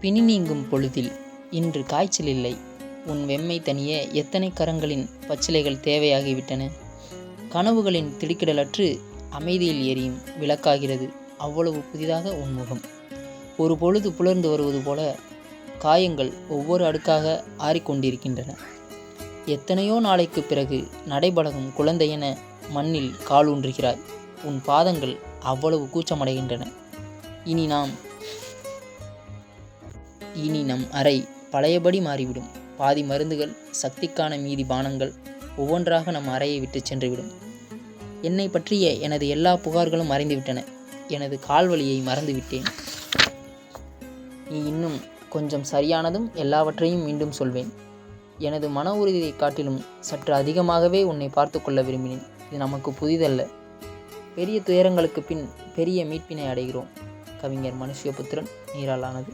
பிணி நீங்கும் பொழுதில் இன்று காய்ச்சல் இல்லை. உன் வெம்மை தனிய எத்தனை கரங்களின் பச்சிலைகள் தேவையாகிவிட்டன. கனவுகளின் திடுக்கிடலற்று அமைதியில் எரியும் விளக்காகிறது அவ்வளவு புதிதாக உன் முகம். ஒரு பொழுது புலர்ந்து வருவது போல காயங்கள் ஒவ்வொரு அடுக்காக ஆறிக்கொண்டிருக்கின்றன. எத்தனையோ நாளைக்கு பிறகு நடைபழகும் குழந்தையென மண்ணில் காலூன்றுகிறாய். உன் பாதங்கள் அவ்வளவு கூச்சமடைகின்றன. இனி நம் அறை பழையபடி மாறிவிடும். பாதி மருந்துகள், சக்திக்கான மீதி பானங்கள் ஒவ்வொன்றாக நம் அறையை விட்டு சென்றுவிடும். என்னை பற்றிய எனது எல்லா புகார்களும் மறைந்துவிட்டன. எனது கால்வலியை மறந்துவிட்டேன். நீ இன்னும் கொஞ்சம் சரியானதும் எல்லாவற்றையும் மீண்டும் சொல்வேன். எனது மன உறுதியை காட்டிலும் சற்று அதிகமாகவே உன்னை பார்த்து கொள்ள விரும்பினேன். இது நமக்கு புதிதல்ல. பெரிய துயரங்களுக்கு பின் பெரிய மீட்பினை அடைகிறோம். கவிஞர் மனுஷ்யபுத்திரன், நீராலானது.